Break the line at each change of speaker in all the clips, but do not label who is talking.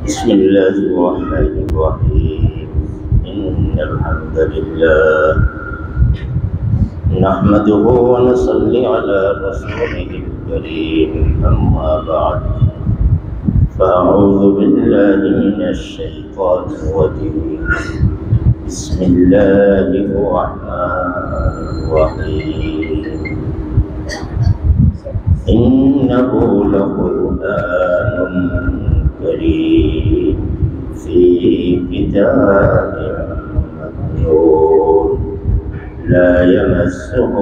بسم الله الرحمن الرحيم إن الحمد لله نحمده ونصلي على رسوله الكريم أما بعد فأعوذ بالله من الشيطان الرجيم بسم الله الرحمن الرحيم إنه لقرآن كريم في كتاب مكنون لا يمسه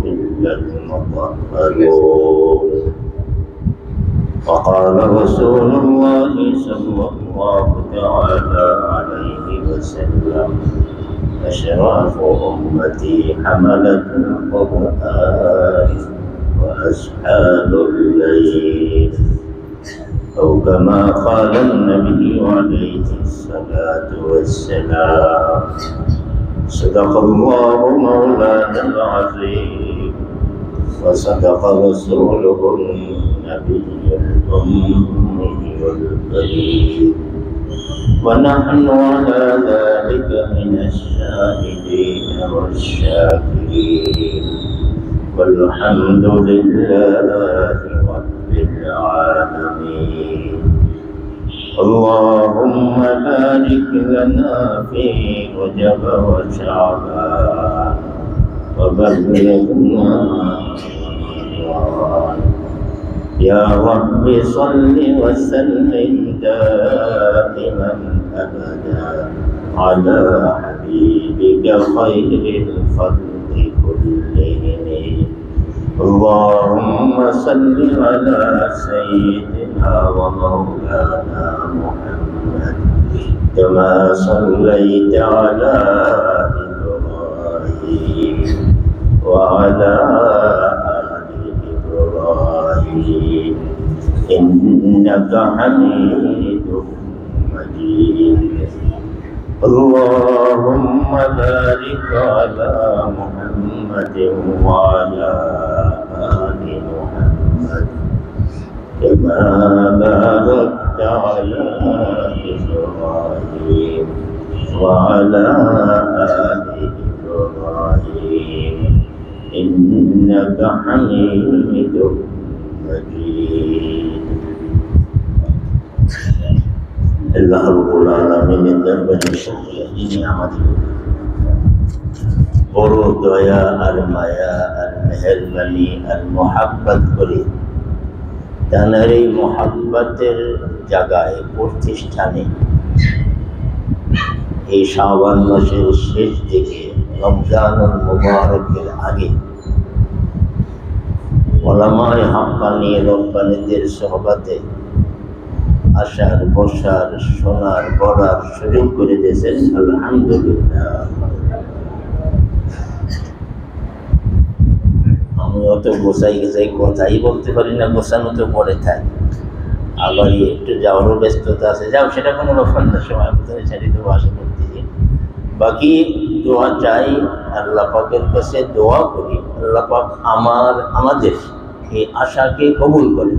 إلا المطهرون وقال رسول الله صلى الله تعالى عليه وسلم أشراف أمتي حملة القرآن وأصحاب الليل أو كما قال النبي عليه الصلاة والسلام صدق الله مولانا العظيم وصدق رسوله النبي الأمي الكريم ونحن على ذلك من الشاهدين والشاكرين والحمد لله رب العالمين اللهم بارك لنا في رجب وشعبان وبلغنا رمضان يا رب صل وسلم دائما أبدا على حبيبك خير الخلق كلهم اللهم صل على سيدنا ومولانا محمد كما صليت على إبراهيم وعلى آل إبراهيم إنك حميد مجيد اللهم بارك على محمد وعلى آل محمد كما باركت على إبراهيم وعلى آل إبراهيم إنك حميد مجيد আল্লাহ রাব্বুল আলামিনের দরবারে শুকরিয়া যিনি আমাদের বড় দয়া আর মায়া আর মেহেরবানি আর মোহাব্বত করে তাঁর এই মোহাব্বতের জায়গায় প্রতিষ্ঠানে এই শাবান মাসের শেষ দিকে রমজানুল মুবারকের আগে ওলামায়ে হাক্কানি রব্বানীদের সোহবতে আশার বসার শোনার বলার সুযোগ করে দিয়েছেন আলহামদুলিল্লাহ। আমি অত গোছাই কথাই বলতে পারি না, গোছানো তো পরে থাকে, আবার একটু যাওয়ারও ব্যস্ততা আছে, যাও সেটা কোনো ব্যাপার না, সময় কোথায় ছেড়ে দেবো আশা করতেছি। বাকি দোয়া চাই আল্লাহ পাকের কাছে, দোয়া করি আল্লাহ পাক আমাদের এই আশাকে কবুল করে,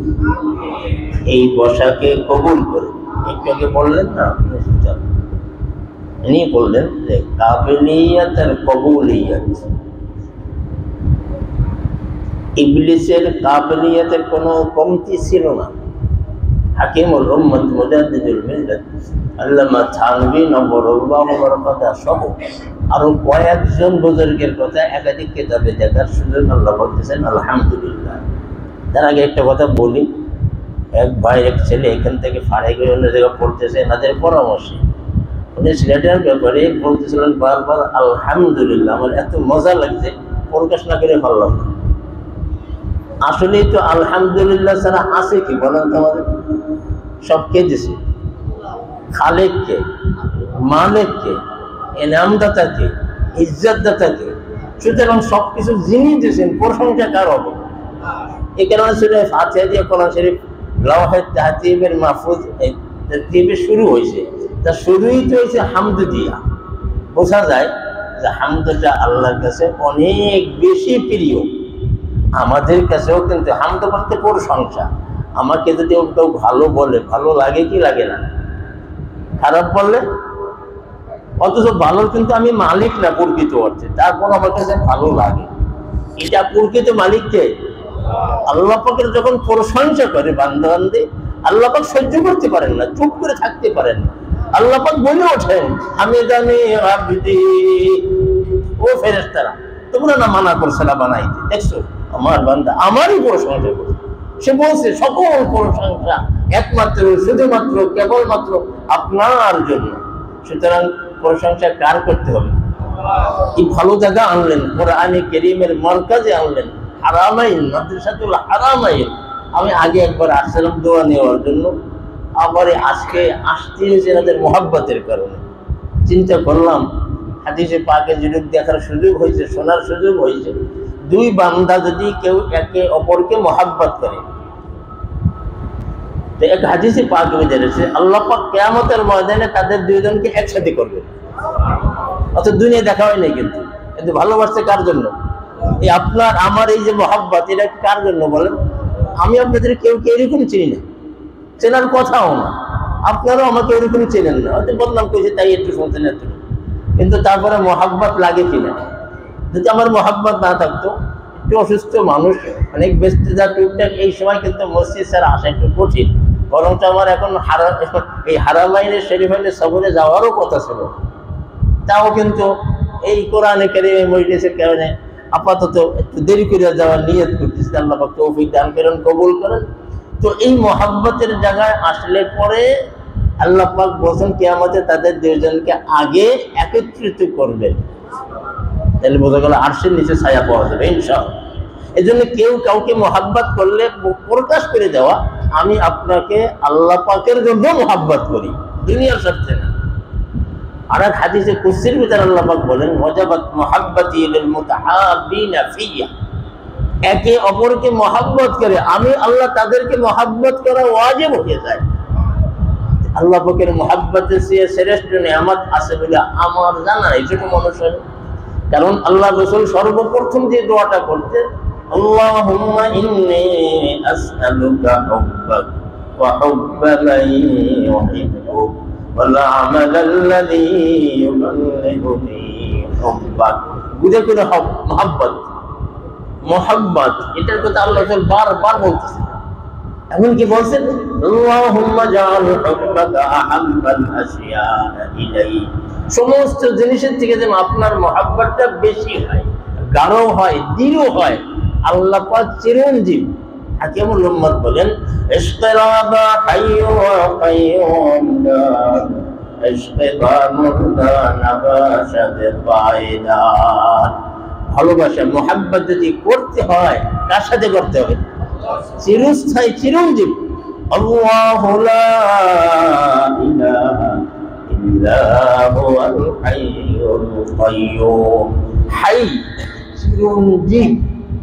এই বসাকে কবুল করে। একটু আগে বললেন না, ইনি বললেন যে কাবিলিয়াত আর কবুলিয়াত, ইবলিসের কাবিলিয়াতের কোনো কমতি ছিল না। হাকিমুল উম্মত মুজাদ্দিদুল মিল্লাত আল্লামা থানভী নবরুল্লাহ বরকতা সহ আরো কয়েকজন বুজুর্গের কথা একাধিক কিতাবে দেখার সুযোগ আল্লাহ বলতেছেন আলহামদুলিল্লাহ। তার আগে একটা কথা বলি, এক ভাই এক ছেলে এখান থেকে ফাড়াই করে অন্য জায়গায় পড়তেছে, এনাদের পরামর্শে উনি ছেলেটার ব্যাপারে বলতেছিলেন বারবার আলহামদুলিল্লাহ। আমার এত মজা লাগছে, প্রকাশ না করে পারলাম না। আসলেই তো আলহামদুলিল্লাহ ছাড়া আছে কি বলেন তো? আমাদের সব কে দিছে? খালেককে, মালিককে, এনামদাতাকে, ইজ্জতদাতাকে। সুতরাং সব কিছু যিনি দিয়েছেন, প্রশংসা কার হবে? এই কারণে সূরা ফাতিহা দিয়ে কোরআন শরীফ লাওহে তাহতিবের মাহফুজ তারতিবে শুরু হয়েছে, তা শুরুই তো হয়েছে হামদ দিয়া। বোঝা যায় যে হামদটা আল্লাহর কাছে অনেক বেশি প্রিয়। আমাদের কাছেও কিন্তু হামদ বলতে প্রশংসা, আমাকে যদি কেউ ভালো বলে ভালো লাগে কি লাগে না? খারাপ বললে, অথচ ভালোর কিন্তু আমি মালিক না প্রকৃত অর্থে, তারপর আমার কাছে ভালো লাগে। এটা প্রকৃত মালিককে আল্লাহ পাকের যখন প্রশংসা করে বান্দা-বান্দী, আল্লাহ পাক সহ্য করতে পারেন না, চুপ করে থাকতে পারেন না। আল্লাহ পাক বলে ওঠেন, আমি জানি আবদি, ও ফেরেশতারা তোমরা না মানা করছে না বানাইতে, দেখছো আমার বান্দা আমারই প্রশংসা করে। সে বলছে সকল প্রশংসা একমাত্র শুধুমাত্র কেবলমাত্র আপনার জন্য। সুতরাং প্রশংসা কার করতে হবে? কি ভালো জায়গা আনলেন, কোরআনে কারীমের মারকাজে আনলেন, হারামাইন, মাদ্রাসাতুল হারামাইন। আমি আগে একবার আসলাম দোয়া নেওয়ার জন্য, আবার আজকে আসতে হয়েছে এদের মহাব্বতের কারণে। চিন্তা করলাম হাদিসে পাকে যুগ দেখার সুযোগ হয়েছে, শোনার সুযোগ হয়েছে, দুই বান্দা যদি কেউ একে অপরকে মহাব্বত করে, তো এক হাদিসে পাকে বেরিয়েছে আল্লাহ পাক কিয়ামতের ময়দানে তাদের দুইজনকে একসাথে করবে। অর্থাৎ দুনিয়া দেখা হয় নাই, কিন্তু কিন্তু ভালোবাসছে কার জন্য? এই আপনার আমার এই যে মহাব্বত, এটা কার জন্য বলেন? আমি আপনাদের কেউ কেউ এরকম চিনি না, চেনার কথাও না, আপনারাও আমাকে এরকম চেনেন না, হয়তো বদনাম করেছে তাই একটু শুনতেন এত, কিন্তু তারপরে মহাব্বত লাগে কিনা? যদি আমার মহাব্বত না থাকতো, একটু অসুস্থ মানুষ, অনেক ব্যস্ততা টুকটাক, এই সময় কিন্তু মসজিদ ছাড়া আসা একটু কঠিন, বরঞ্চ আমার এখন এই হারামাইনের শরীফাইনের সফরে যাওয়ারও কথা ছিল, তাও কিন্তু এই কোরআনে কারীমের মজলিসের কারণে আপাতত একটু দেরি করে যাওয়ার নিয়ত করতেছি। আল্লাহ পাক তৌফিক দান করেন, কবুল করেন। তো এই মহাব্বতের জায়গায় আসলে পরে আল্লাহ পাক বলেন কিয়ামতে তাদের দুইজনকে আগে একত্রিত করবেন, তাহলে বোঝা গেল আরশের নিচে ছায়া পাওয়া যাবে ইনশাআল্লাহ। এই জন্য কেউ কাউকে মহাব্বত করলে প্রকাশ করে দেওয়া, আমি আপনাকে আল্লাহ পাকের জন্য মহাব্বত করি, দুনিয়ার স্বার্থে না। আর এক হাদিসে কুদসির ভিতরে আল্লাহ পাক বলেন, ওয়াজাবাত মুহাব্বতি লিল মুতাহাব্বিনা ফিয়া, একে অপরকে মহাব্বত করে আমি আল্লাহ তাদেরকে মহাব্বত করা ওয়াজিব হয়ে যায়। আল্লাহ পাকের মহাব্বতের চেয়ে শ্রেষ্ঠ নিয়ামত আছে বলে আমার জানা নাই, ছোট মানুষের। কারণ আল্লাহ রাসূল সর্বপ্রথম যে দোয়াটা করতেন, আল্লাহুম্মা ইন্নী আসআলুকা হুব্বাক ওয়া হুব্বা মান ইউহিব্বুক ওয়াল আমালাল্লাযী ইউবাল্লিগুনি হুব্বাক। বুঝে করে মহাব্বত, মহাব্বত এটার কথা আল্লাহ রাসূল বারবার বলতেছেন। এমনকি বলছেন, আল্লাহুম্মা জাআল হুব্বাকা আহাব্বাল আশিয়া'i ইলাইক, সমস্ত জিনিসের থেকে যেন আপনার মহাব্বতটা বেশি হয়, গাঢ় হয়, দৃঢ় হয়। আল্লাহ পাক চিরঞ্জীব। হাকিমুল উম্মাত বলেন, ইশতারাবা হাইয়্যু ওয়া কাইয়্যুম দার ইশতাবা মুরদা নাবাশাত ফায়দান। ভালোবাসা মহাব্বত যদি করতে হয়, কার সাথে করতে হবে? চিরস্থায়ী, চিরঞ্জীব। আল্লাহু লা ইলাহা ইল্লা হুয়াল হাইয়্যুল কাইয়্যুম। হাই, চিরঞ্জীব,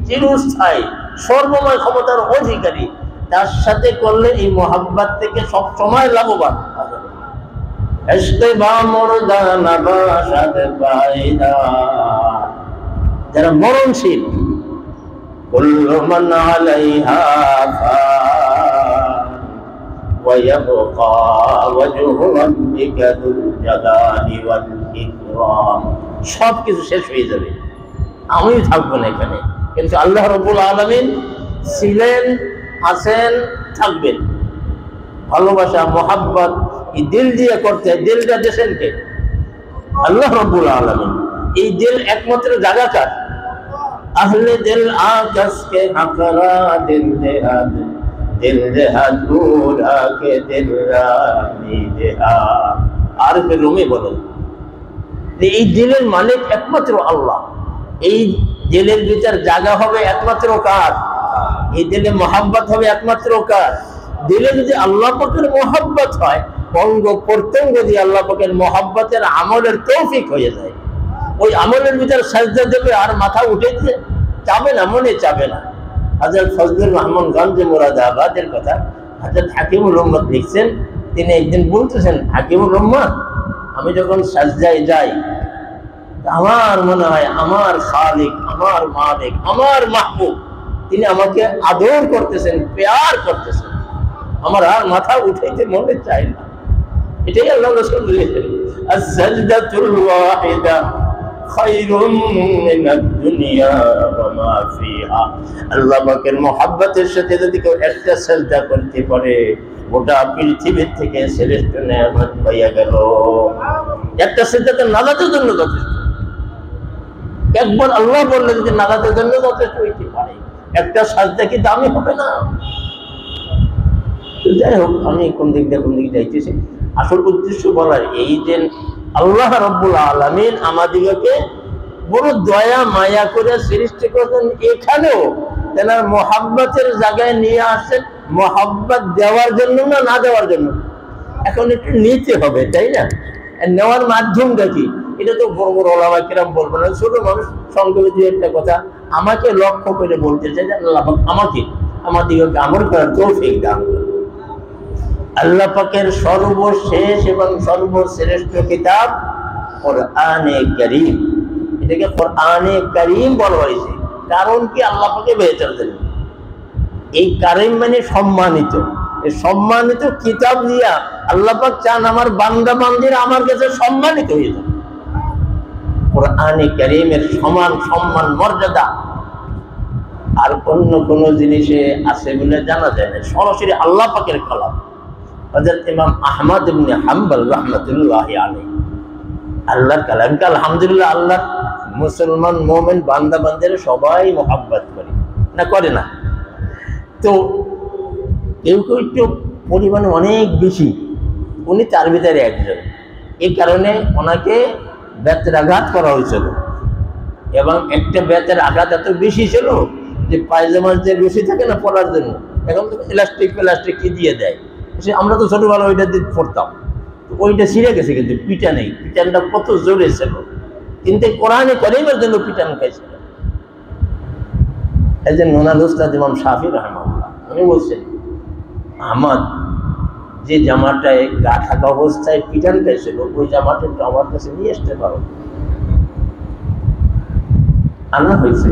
চিরস্থায়ী, সর্বময় ক্ষমতার অধিকারী। তার সাথে করলে এই মহাব্বত থেকে সব সময় লাভবান। ইশতিবা মুরদা নাবাশাত ফায়দান, যারা মরণশীল, কুল্লু মান আলাইহা ফান ওয়া ইয়াবকা ওয়াজহু রাব্বিকা যুল জালালি ওয়াল ইকরাম। সব কিছু শেষ হয়ে যাবে, আমি থাকবো না এখানে, কিন্তু আল্লাহ রাব্বুল আলামিন ছিলেন, আছেন, থাকবেন। ভালোবাসা মহাব্বত এই দিল দিয়ে করতে হয়। দিলটা দেশের কে? আল্লাহ রাব্বুল আলামিন। এই দিল একমাত্র জায়গা কার? আহলে দিল আকাশ কে হাকরা দিল দেহাদ, দিল দেহাদ পুরা কে দিল রানি দেহাদ। আর রুমে বলেন, এই দিলের মালিক একমাত্র আল্লাহ। এই দিলের ভিতর জায়গা হবে একমাত্র কার? এই দিলে মহাব্বত হবে একমাত্র কার? দিলে যদি আল্লাহ পাকের মহাব্বত হয়, অঙ্গ প্রত্যঙ্গ দিয়ে আল্লাহ পাকের মহাব্বতের আমলের তৌফিক হয়ে যায়। ওই আমলের ভিতর সাজদা দেবে আর মাথা উঠেছে, চাবে না, মনে চাবে না। হযরত ফজলুর রহমান গঞ্জ মুরাদাবাদের কথা হযরত হাকিমুল উম্মত লিখছেন। তিনি একদিন বলতেছেন, হাকিমুল উম্মত, আমি যখন সাজদায় যাই, আমার মনে হয় আমার খালিক, আমার মালিক, আমার মাহবুব, তিনি আমাকে আদর করতেছেন, প্যার করতেছেন। আমার আর মাথা উঠাইতে মনে চায় না। এটাই আল্লাহ রাসূল বলেছেন, আস-সাজদাতুল ওয়াহিদা খায়রুম মিনাদ দুনিয়া ওয়া মা ফিহা। আল্লাহ পাকের মহব্বতের সাথে যদি কেউ একটা সাজদা করতে পারে, গোটা পৃথিবীর থেকে শ্রেষ্ঠ নেয়ামত পাইয়া গেল। একটা সাজদাতে নাজাতের জন্য যথেষ্ট। একবার আল্লাহ বললেন যদি নাজাতের জন্য যথেষ্ট হইতে পারে, একটা সাজদা কি দামি হবে না? যাই হোক, আমি কোন দিক দিয়ে যাইতেছি, আসল উদ্দেশ্য বলার এই যে আল্লাহ রাব্বুল আলামিন আমাদিগকে বড় দয়া মায়া করে সৃষ্টি করেছেন, এখানেও তেনার মহব্বতের জায়গায় নিয়ে আসছেন মহব্বত দেওয়ার জন্য না দেওয়ার জন্য। এখন একটু নিতে হবে, তাই না? নেওয়ার মাধ্যমটা কি, এটা তো বড় বড় ওলামা কিরাম বলবো না, ছোট মানুষ সংক্ষেপে দুই একটা কথা আমাকে লক্ষ্য করে বলতে চাই যে আল্লাহ আমাকে আমাদিগকে আমল করার তৌফিক দান করুন। আল্লাহ পাকের সর্বশেষ এবং সর্বশ্রেষ্ঠ কিতাব কোরআনে কারীম। এটাকে কোরআনে কারীম বলা হয়েছে কারণ কি আল্লাহ পাকে বেহতর দিলেন। এই কারীম মানে সম্মানিত। এই সম্মানিত কিতাব দিয়া আল্লাহ পাক চান আমার বান্দা বান্দিরা আমার কাছে সম্মানিত হয়ে যাবে। কোরআনে কারীমের সমান সম্মান মর্যাদা আর অন্য কোন জিনিসে আছে বলে জানা যায় না। সরাসরি আল্লাহ পাকের কালাম। হযরত ইমাম আহমদ ইবনে হাম্বল রাহমাতুল্লাহি আলাইহি আল্লাহর কালামকে আলহামদুলিল্লাহ আল্লাহ মুসলমান মুমিন বান্দা বান্দিরা সবাই মহব্বত করে না, করে না? তো কেউ কেউ একটু পরিমাণে অনেক বেশি, উনি তার ভিতরে একজন। এই কারণে ওনাকে বেতের আঘাত করা হয়েছিল এবং একটা বেতের আঘাত এত বেশি ছিল যে পায়জামার যে রশি থাকে না পরার জন্য, এখন তো প্লাস্টিক কি দিয়ে দেয়, আমরা তো ছোটবেলা ওইটা দিয়ে পড়তাম, ওইটা ছিঁড়ে গেছে কিন্তু পিটা নেই। পিটানটা কত জোরে ছিল, কিন্তু কোরআনে কারীমের জন্য পিটান খাইছিল। এই যে ওনার উস্তাদ ইমাম শাফি রাহমাহুল্লাহ উনি বলছেন, আমার যে জামাটায় গা থাকা অবস্থায় পিটান খাইছিল ওই জামাটা একটু আমার কাছে নিয়ে আসতে পারো। আনা হয়েছে।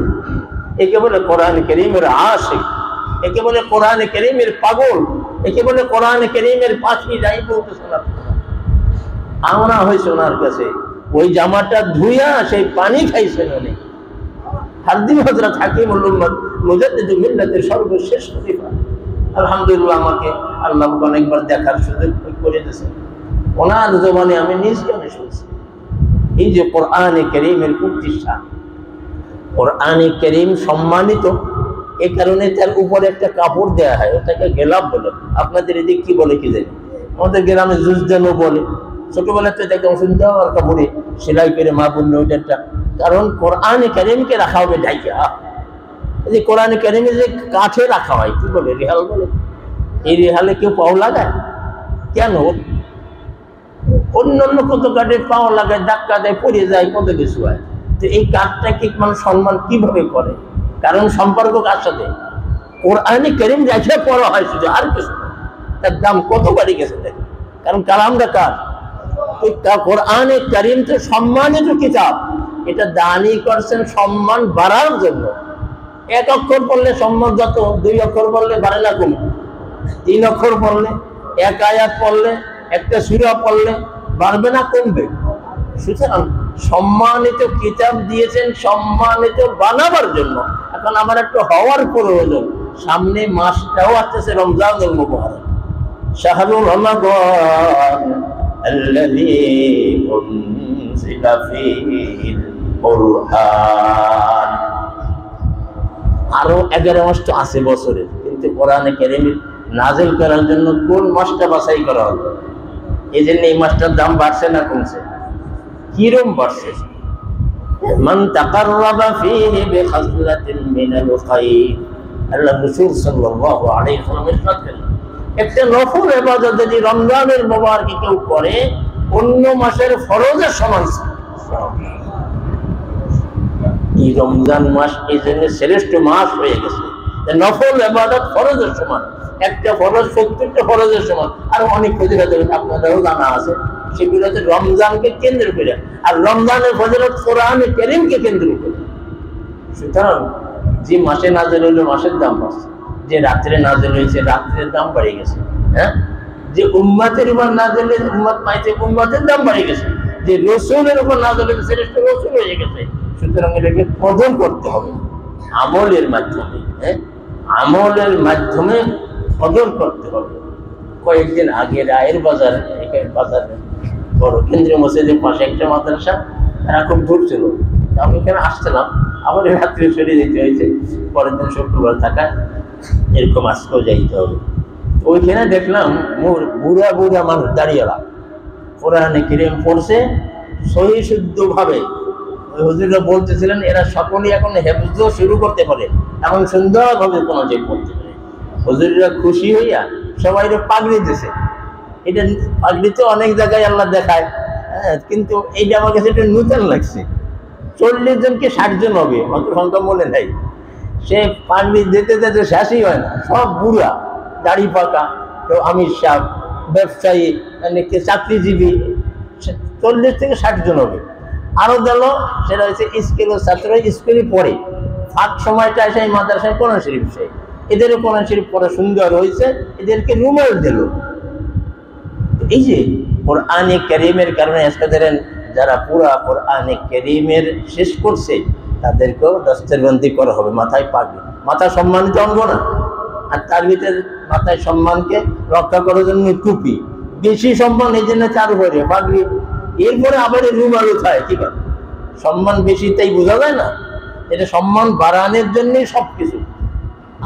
একে বলে কোরআনে কারীমের আশিক, একে বলে কোরআনে কারীমের পাগল, একে বলে কোরআনে কারীমের পাখি। যাই বলতে শোনা আনা হয়েছে ওনার কাছে, ওই জামাটা ধুইয়া সেই পানি খাইছেন উনি। হারদিম হযরত হাকিমুল উম্মত মুজাদ্দিদুল মিল্লাতের সর্বশেষ খলিফা। আলহামদুলিল্লাহ আমাকে আল্লাহ অনেকবার দেখার সুযোগ করে দিয়েছেন। ওনার জবানে আমি নিজ কানে শুনছি এই যে কোরআনে কারীমের প্রতিষ্ঠা। কোরআনে কারীম সম্মানিত, এই কারণে তার উপরে একটা কাপড় দেওয়া হয়, ওটাকে গেলাপ বলে। আপনাদের এদিকে কি বলে কি জানি, আমাদের গ্রামে জুজদানো বলে। ছোটবেলাতে দেখতাম সুন্দর কাপড়ে সেলাই করে মা বললো ওইটা, কারণ কোরআনে কারীমকে রাখা হবে ঢাইকা। এই যে কোরআনে কারীমে যে কাঠে রাখা হয়, কি বলে রেহাল বলে, এই রেহালে কেউ পাও লাগায় কেন? অন্য কত কাঠে পাও লাগায়, ধাক্কা দেয়, পড়ে যায়, কত কিছু হয়। তো এই কাঠটাকে মানুষ সম্মান কিভাবে করে? কারণ সম্পর্ক কার সাথে? কোরআনে কারীম রেখে পড়া হয় শুধু, আর কিছু। তার দাম কত বাড়ি গেছে দেখ, কারণ কালামটা কার? কোরআনে কারীম তো সম্মানিত কিতাব, এটা দানি করছেন সম্মান বাড়ার জন্য। এক অক্ষর পড়লে সম্মান যত, দুই অক্ষর পড়লে বাড়ে না কমে, তিন অক্ষর পড়লে, এক আয়াত পড়লে, একটা সূরা পড়লে বাড়বে না কমবে। সুতরাং সম্মানিত কিতাব দিয়েছেন সম্মানিত বানাবার জন্য। এখন আমার একটু হওয়ার প্রয়োজন, সামনে মাসটাও আসতেছে রমজানুল মুবারক, শাহরুর রমাদান আল্লাযী উনজিলা ফীহিল কুরআন। আরো 11 মাস তো আছে বছরের, কিন্তু কোরআনে কারীম নাযিল করার জন্য কোন মাসটা বাছাই করা হলো? এই জন্য এই মাসটার দাম বাড়ছে না কমছে? কিরম বাড়ছে? মান তাকাররাবা ফীহি বিখাসলাতিন মিনাল খায়র, আল্লাহ রাসূল সাল্লাল্লাহু আলাইহি ওয়াসাল্লাম ইরশাদ করেন, একটা নফল ইবাদত যদি রমজানের মোবারকে কেউ করে অন্য মাসের ফরজের সমান। এই রমজান মাস এই জন্য শ্রেষ্ঠ মাস হয়ে গেছে, নফল ইবাদত ফরজের সমান। একটা ফরজ 70টা ফরজের সমান। আর অনেক ফজিলত আপনাদেরও জানা আছে, সেগুলোতে রমজানকে কেন্দ্র করে, আর রমজানের ফজিলত কোরআনে কারীমকে কেন্দ্র করে। সুতরাং যে মাসে নাযিল হলো মাসের দাম বাড়ছে, যে রাত্রে নাযিল হয়েছে, রাত্রের দাম বেড়ে গেছে। হ্যাঁ, যে উম্মতের উপর নাযিল হয়েছে, উম্মত পাইছে, উম্মতের দাম বেড়ে গেছে। যে রসুলের উপর নাযিল হয়েছে, সেটা রসুল হয়ে গেছে। সুতরাং এটাকে কদর করতে হবে আমলের মাধ্যমে। হ্যাঁ, আমলের মাধ্যমে কদর করতে হবে। কয়েকদিন আগে রায়ের বাজার, বাজারে বড় কেন্দ্রীয় মসজিদের পাশে একটা মাদ্রাসা, তারা খুব দূর ছিল। আমি এখানে আসছিলাম, আবার রাত্রে সরিয়ে যেতে হয়েছে, পরের দিন শুক্রবার থাকা, এরকম আজকেও যাইতে হবে। ওইখানে দেখলাম বুড়া বুড়া মানুষ দাঁড়িয়েলা কোরআনে কারীম পড়ছে সহি শুদ্ধভাবে। ওই হুজুররা বলতেছিলেন এরা সকলেই এখন হেফজ শুরু করতে পারে, এখন সুন্দরভাবে কোনো যে পড়তে পারে। হুজুররা খুশি হইয়া সবাই পাগড়ি দিছে। এটা পাগড়িতে অনেক জায়গায় আল্লাহ দেখায়, হ্যাঁ, কিন্তু এইটা আমার কাছে একটু নূতন লাগছে। 40 জনকে 60 জন হবে, অত সংখ্যা মনে নাই। সে পাগড়ি যেতে যেতে শেষই হয় না, সব বুড়া, দাড়ি পাকা, কেউ আমির সাহেব, ব্যবসায়ী, অনেকে চাকরিজীবী, 40 থেকে 60 জন হবে। আরো গেল সেটা হচ্ছে স্কুলের ছাত্র, স্কুলে পড়ে, ফাঁক সময়টা এসে মাদ্রাসায় কোরআন শরীফ শেখে। এদেরও কোরআন শরীফ পড়া সুন্দর হয়েছে, এদেরকে রুমাল দিল। এই যে কোরআনে কারীমের কারণে আজকে ধরেন যারা পুরা কোরআনে কারীমের শেষ করছে, তাদেরকেও দস্তরবন্দি করা হবে, মাথায় পাগড়ি, মাথা সম্মানিত আনব না। আর তার ভিতরে মাথায় সম্মানকে রক্ষা করার জন্য টুপি, বেশি সম্মান এই জন্য তার উপরে পাগড়ি, এরপরে আবার রুমাল উঠায়। ঠিক আছে, সম্মান বেশি তাই বোঝা যায় না, এটা সম্মান বাড়ানোর জন্যই সবকিছু।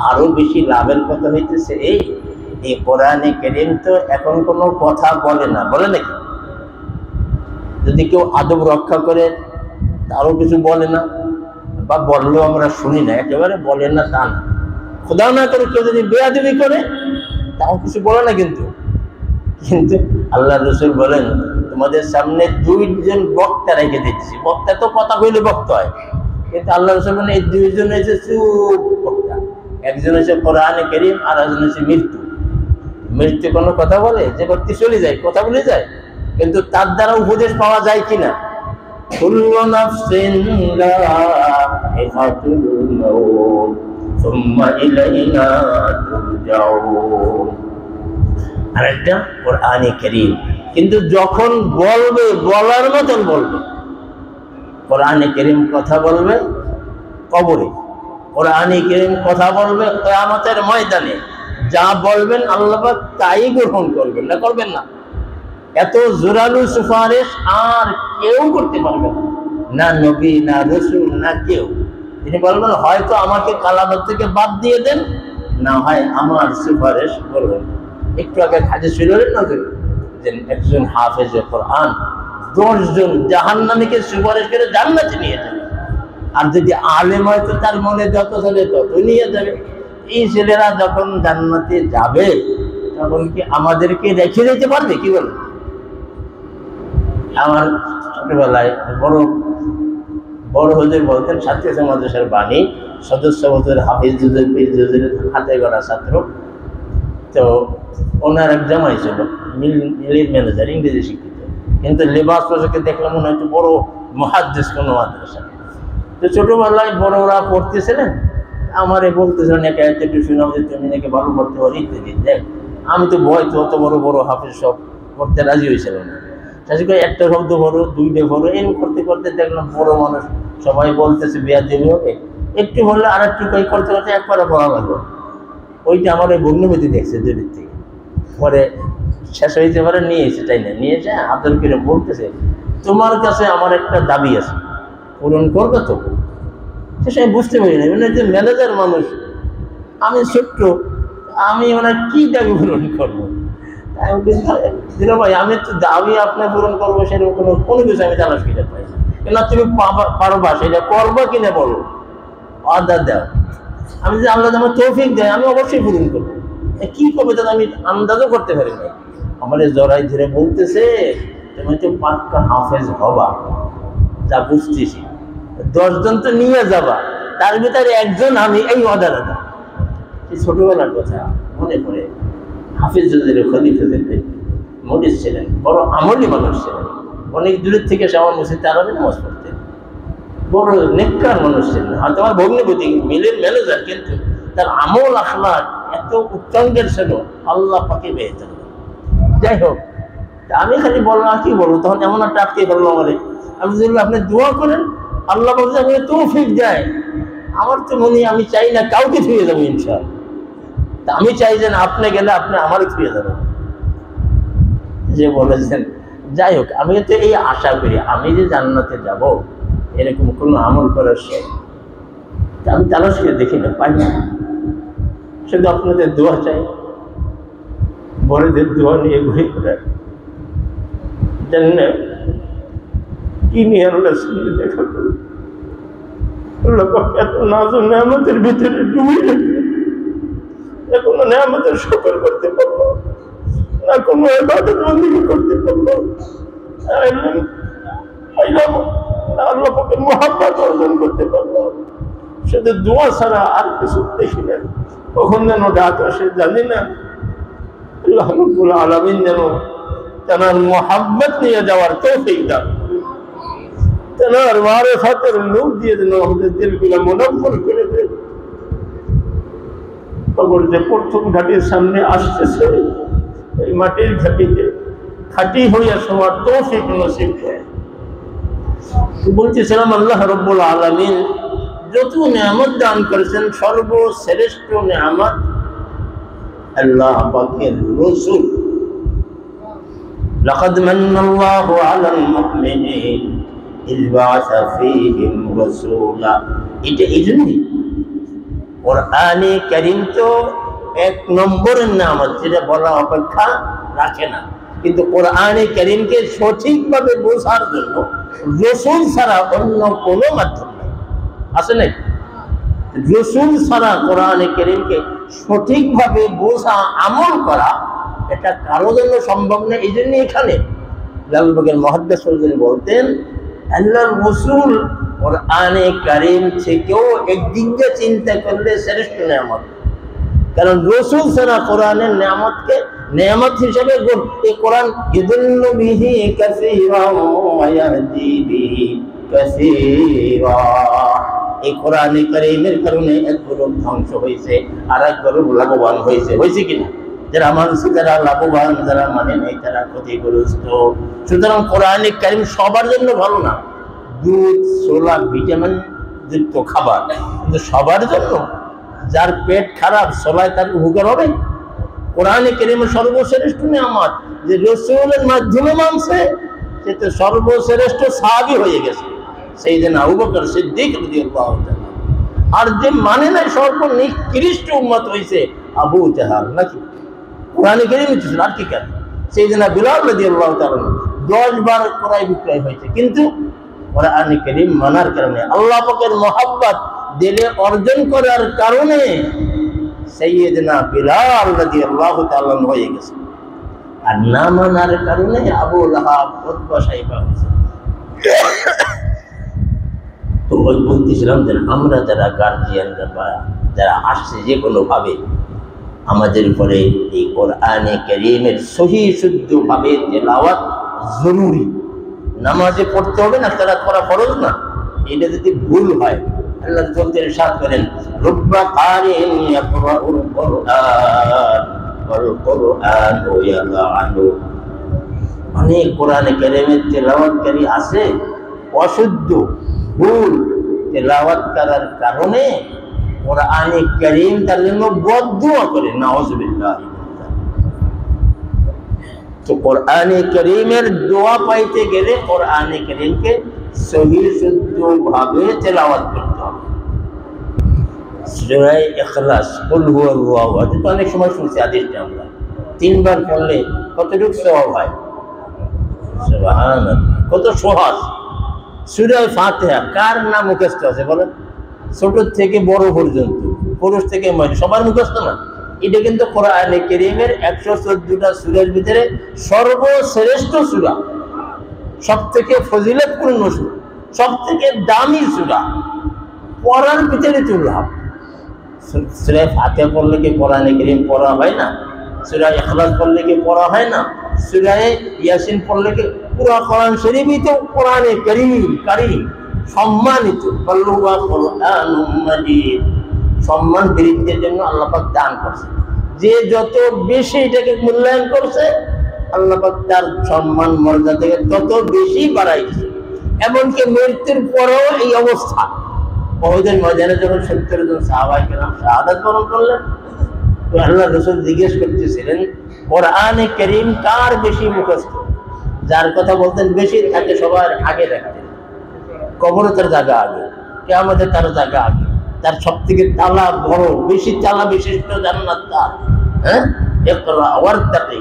আরো বেশি লাভের কথা হইতেছে এই কোরআনে কারীম তো এখন কোনো কথা বলে না, বলে নাকি? যদি কেউ আদব রক্ষা করে তারও কিছু বলে না, বা বললেও আমরা শুনি না, একেবারে বলে না তা না। খোদা না করে কেউ যদি বেয়াদবি করে তাও কিছু বলে না। কিন্তু কিন্তু আল্লাহ রসুল বলেন তোমাদের সামনে 2 জন বক্তা রেখে দিচ্ছি। বক্তা তো কথা কইলে বক্তা হয়, কিন্তু আল্লাহ রসুল বলেন এই 2 জন হচ্ছে চুপ বক্তা। একজন হচ্ছে কোরআনে কারীম, আর একজন হচ্ছে মৃত্যু। মৃত্যু কোনো কথা বলে? যে ব্যক্তি চলে যায়, কথা বলে যায়, কিন্তু তার দ্বারা উপদেশ পাওয়া যায় কিনা? কুল্লু নাফসিন যায়িকাতুল মাউত সুম্মা ইলাইনা তুরজাউন। আরেকটা কোরআনে কারীম, কিন্তু যখন বলবে বলার মতন বলবে। কোরআনে কারীম কথা বলবে কবরে, কোরআনে কারীম কথা বলবে কিয়ামতের ময়দানে। যা বলবেন আল্লাহ পাক তাই গ্রহণ করবেন, না করবেন না। এত জোরালো সুপারিশ আর কেউ করতে পারবে না, না নবী, না রসুল, না কেউ। তিনি বলবেন হয়তো আমাকে কালামত থেকে বাদ দিয়ে দেন, না হয় আমার সুপারিশ করবেন। একটু আগে হাদিস ছিল না যে একজন হাফেজে কোরআন 10 জন জাহান্নামীকে সুপারিশ করে জান্নাতে নিয়ে যাবে। আর যদি আলেম হয় তো তার মনে যত ছেলে তত নিয়ে যাবে। এই ছেলেরা যখন জান্নাতে যাবে তখন কি আমাদেরকে রেখে দিতে পারবে? কি বলে? আমার ছোটবেলায় বড় হুজুর বলতেন, ছাত্রী মাদ্রাসার বাণী সদস্য হুজুর, হাফিজ হুজুর, পীর হুজুরের হাতে গড়া ছাত্র। তো ওনার এক জামাই ছিল মিলির ম্যানেজার, ইংরেজি শিক্ষিত, কিন্তু লেবাস পোশাকে দেখলাম মনে হচ্ছে বড় মুহাদ্দিস কোনো মাদ্রাসা। তো ছোটবেলায় বড়রা পড়তেছিলেন, আমারে বলতেছিলেন একা একটু শুনাও যে তুমি নাকি ভালো পড়তে পারো ইত্যাদি। দেখ আমি তো ভয়, তো অত বড় বড় হাফিজ সব পড়তে রাজি হয়েছিলেন না। শেষ করে একটা শব্দ বড়, 2টে বড়, এরকম করতে করতে দেখলাম বড় মানুষ সবাই বলতেছে বেয়াদবি হবে, একটু বললে আর একটু করতে করতে একবারে বলা লাগলো। ওইটা আমার ওই ভগ্নপতি দেখছে দূরের থেকে, পরে শেষ হয়েছে, পরে নিয়ে এসে, তাই না, নিয়ে এসে আদর করে বলতেছে তোমার কাছে আমার একটা দাবি আছে, পূরণ করবে তো? সে বুঝতে পারি না, মানে যে ম্যানেজার মানুষ, আমি ছোট্ট, আমি ওনার কি দাবি পূরণ করবো? ভাই আমি তো দাবি আপনার পূরণ করবো সেরকম কোনো কিছু আমি তালাশ কিনে পাই না। তুমি পারবা সেটা করবো কিনা বলো, অর্ডার দাও। আমি যদি আল্লাহ আমার তৌফিক দেয় আমি অবশ্যই পূরণ করবো। কি করবে তা আমি আন্দাজও করতে পারি না। আমার জড়াই ধরে বলতেছে তুমি তো পাক্কা হাফেজ হবা, যা বুঝতেছি। 10 জন তো নিয়ে যাবা, তার ভিতরে একজন আমি, এই অর্ডার দাও। সেই ছোটবেলার কথা মনে পড়ে। হাফিজ হুজুরের খলিফাদের মরিস ছিলেন, বড় আমলি মানুষ ছিলেন, অনেক দূরের থেকে সে আমার মসজিদে আরবি নামাজ পড়তেন, বড় নেককার মানুষ ছিলেন। হয়তো আমার ভগ্নিপতি মিলের ম্যানেজার, কিন্তু তার আমল আখলাক এত উচ্চাঙ্গের ছিল, আল্লাহ পাকে বেহতর। যাই হোক, আমি খালি বললাম কি বলবো, তখন এমন একটা আটকে বললো আমারে, আমি বললাম আপনি দোয়া করেন, আল্লাহ বলছে আপনি তৌফিক দেয়। আমার তো মনে, আমি চাই না কাউকে ছুঁয়ে যাবো ইনশাআল্লাহ, তা আমি চাই যে আপনি গেলে আপনি আমারও ছুঁয়ে যাবেন। যে বলেছেন, যাই হোক, আমি তো এই আশা করি আমি যে জান্নাতে যাব এরকম কোনো আমল করার আমি তালাশ করে দেখি না, পাই না। শুধু আপনাদের দোয়া চাই, বড়দের দোয়া নিয়ে ঘুরে ঘুরে জানেন কি নিয়ে আল্লাহ সঙ্গে দেখা করল। এত নাজুক নেয়ামতের ভিতরে ডুবে গেছে, এখনো নেয়ামতের শুকর করতে পারলো না, কোনো ইবাদত বন্দেগী করতে পারলো আল্লাহ পাকের মুহাব্বত অর্জন করতে পারলো। শুধু দোয়া ছাড়া আর কিছু দেখি না। কখন যেন ডাক আসে জানি না, আল্লাহ রাব্বুল আলামিন যেন তেনার মুহাব্বত নিয়ে যাওয়ার তৌফিক দান, তেনার মারিফাতের নূর দিয়ে যেন আমাদের দিলগুলো মুনাফফর করে দেয়। কবর যে প্রথম ঘাটির সামনে আসতেছে, এই মাটির ঘাটিতে খাঁটি হইয়া সবার তৌফিক নসিব করে। বলতেছিলাম আল্লাহ রাব্বুল আলামিন যত নিয়ামত দান করেছেন, সর্বশ্রেষ্ঠ নিয়ামত আল্লাহ পাকের রাসূল। লাকাদ মান্নাল্লাহু আলাল মুমিনিন ইয বাআসা ফীহিম রাসূলা। এটা এইজন্যই কোরআনে কারীম তো এক নম্বরের নিয়ামত, যেটা বলা অপেক্ষা রাখে না। কিন্তু কোরআনে কারীমকে সঠিকভাবে বোঝার জন্য রাসূল ছাড়া অন্য কোনো মাধ্যম নেই, আছে না? রাসূল ছাড়া কোরআনে কারীমকে সঠিকভাবে বোঝা, আমল করা এটা কারো জন্য সম্ভব না। এই জন্য এখানে লালবাগের মুহাদ্দিস বলতেন আল্লাহর রাসূল কোরআনে কারীম থেকেও একদিক দিয়ে চিন্তা করলে শ্রেষ্ঠ নিয়ামত, কারণ রাসূল ছাড়া কোরআনের নিয়ামতকে নিয়ামত হিসেবে এই কোরআন ইদুল্লু বিহি কাসীরা ওয়া ইয়াহদি বিহি কাসীরা। এই কোরআনে কারীমের কারণে এক গ্রুপ ধ্বংস হয়েছে আর এক গ্রুপ লাভবান হয়েছে, হয়েছে কিনা? যারা মানছে, যারা লাভবান, যারা মানে নাই তারা ক্ষতিগ্রস্ত। সুতরাং কোরআনে কারীম সবার জন্য ভালো না। দুধ, ছোলা, ভিটামিন যুক্ত খাবার, কিন্তু সবার জন্য। যার পেট খারাপ, ছোলায় তার উপকার হবে? কোরআনে কারীমের সর্বশ্রেষ্ঠ নিয়ামত যে রাসূলের মাধ্যমে মানছে, সে তো সর্বশ্রেষ্ঠ সাহাবী হয়ে গেছে, সাইয়েদনা আবু বকর সিদ্দিক রাদিয়াল্লাহু তাআলা। আর যে মানে নাই সর্বনিকৃষ্ট উম্মত হয়েছে আবু জাহাল, নাকি? কোরআনে কারীমে ছিল, আর কি কেন? সাইয়েদনা বিলাল রাদিয়াল্লাহু তাআলা 10 বার ক্রয় বিক্রয় হয়েছে, কিন্তু কোরআনে কারীম মানার কারণে, আল্লাহ পাকের মুহাব্বত দিলে অর্জন করার কারণে সাইয়েদনা বিলাল রাদিয়াল্লাহু তাআলা হয়ে গেছে। আর না মানার কারণে আবু লাহাব, উতবা, সাইবা হয়েছে। তো ওই বলতেছিলাম যে আমরা যারা গার্জিয়ানরা বা যারা আসছে যে কোনোভাবে আমাদের উপরে এই কোরআনে কারীমের সহি শুদ্ধভাবে তেলাওয়াত জরুরি। নামাজে পড়তে হবে না, তারা করা ফরজ না। এটা যদি ভুল হয়, আল্লাহ বলতে ইরশাদ করেন রুব্বা কারিন ইয়াকরাউল কুরআন ওয়াল কুরআনু ইয়ালাআনু। অনেক কোরআনে কারীমের তেলাওয়াতকারী আছে অশুদ্ধ, ভুল তেলাওয়াত করার কারণে কোরআনে কারীম তার জন্য বদদুয়া করে, নাউযুবিল্লাহ। তো কোরআনে কারীমের দোয়া পাইতে গেলে কোরআনে কারীমকে সহি শুদ্ধভাবে তেলাওয়াত করতে হবে। সূরা ইখলাস, কুল হুয়াল্লাহু আহাদ, তো অনেক সময় শুনছি হাদিসটা আমরা 3 বার পড়লে কতটুকু সওয়াব হয়? সুবহানাল্লাহ, কত সহজ। সূরা ফাতিহা কার নাম মুখস্থ আছে বলেন? ছোট থেকে বড় পর্যন্ত, পুরুষ থেকে মহিলা, সবার মুখস্থ না। এটা কিন্তু কোরআনে কারীমের 114টা সূরার ভিতরে সর্বশ্রেষ্ঠ সূরা, সবথেকে ফজিলতপূর্ণ সূরা, সবথেকে দামি সূরা। পড়ার ভিতরে লাভ। সূরা ফাতিহা পড়লে কি কোরআনে কারীম পড়া হয় না? সূরা ইখলাস পড়লে কি পড়া হয় না? সূরা ইয়াসিন পড়লে কি? পুরো কোরআন শরীফই তো কোরআনে কারীম সম্মানিত। আল্লাহু কোরআনুম মাজিদ, সম্মান বৃদ্ধির জন্য আল্লাহ পাক দান করছে। যে যত বেশি এটাকে মূল্যায়ন করছে আল্লাহ পাক তার সম্মান মর্যাদাকে তত বেশি বাড়াইছে। এমনকি মৃত্যুর পরেও এই অবস্থা। উহুদের ময়দানে যখন 70 জন সাহাবায়ে কেরাম শাহাদাত বরণ করলেন, তো আল্লাহ রাসূল জিজ্ঞেস করতেছিলেন কোরআনে কারীম কার বেশি মুখস্থ? যার কথা বলতেন বেশি তাকে সবার আগে রাখতেন। কবরে তার জায়গা আগে, কিয়ামতে তার জায়গা আগে, তার সবথেকে তালা বড়, বেশি তালা বিশিষ্ট জান্নাত তার। হ্যাঁ, ইকরা ওয়ারতাকি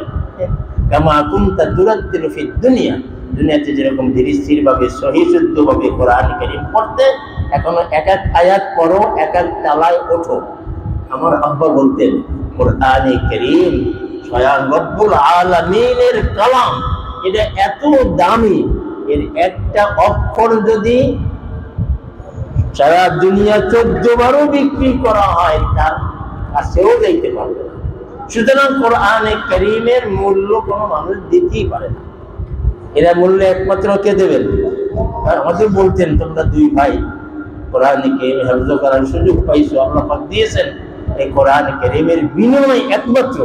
কামা কুনতা তুরাত্তিলু ফিদ দুনিয়া। দুনিয়াতে যেরকম ধীরস্থির ভাবে সহিহ শুদ্ধভাবে কোরআন কারীম পড়তে, এখনো এক এক আয়াত পড়ো, এক এক তালায় ওঠো। আমার আব্বা বলতেন কোরআনে কারীম স্বয়ং রব্বুল আলামিনের কালাম, এটা এত দামি, এর একটা অক্ষর যদি সারা দুনিয়া 14 বারও বিক্রি করা হয় তার কাছেও যাইতে পারবে না। সুতরাং কোরআনে কারীমের মূল্য কোনো মানুষ দিতেই পারে না। এরা মূল্য একমাত্র কে দেবেন? আমাদের বলতেন তোমরা দুই ভাই কোরআনে কারীম হিফজ করার সুযোগ পাইছো, আল্লাহ পাক দিয়েছেন, এই কোরআনে কারীমের বিনিময় একমাত্র